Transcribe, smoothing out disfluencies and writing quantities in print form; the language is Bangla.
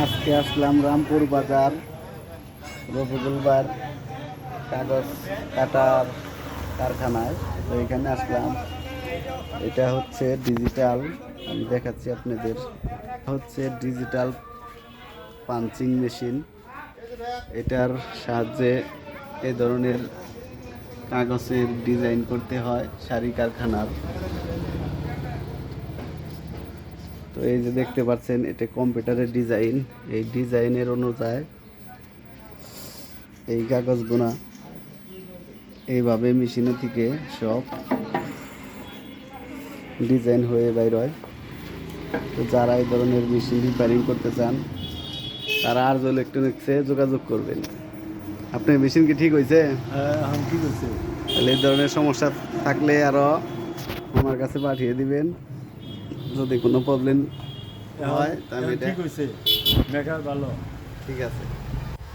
আজকে আসলাম রামপুর বাজার রফিকুলবার কাগজ কাটার কারখানায়। তো এখানে আসলাম। এটা হচ্ছে ডিজিটাল, আমি দেখাচ্ছি আপনাদের, হচ্ছে ডিজিটাল পাঞ্চিং মেশিন। এটার সাহায্যে এই ধরনের কাগজের ডিজাইন করতে হয় শাড়ি কারখানার। তো এই যে দেখতে পাচ্ছেন, এটা কম্পিউটারের ডিজাইন। এই ডিজাইনের অনুযায়ী এই কাগজগুলা এইভাবে মেশিনে থেকে সব ডিজাইন হয়ে বাইর হয়। তো যারা এই ধরনের মেশিন রিপেয়ারিং করতে চান তারা আরজো ইলেকট্রনিক্সে যোগাযোগ করবেন। আপনার মেশিন কি ঠিক হয়েছে? এখন ঠিক আছে। তাহলে এই ধরনের সমস্যা থাকলে আরও আমার কাছে পাঠিয়ে দিবেন। যদি কোনো প্রবলেম হয় তাহলে এটা ঠিক হয়েছে, মেকার ভালো। ঠিক আছে।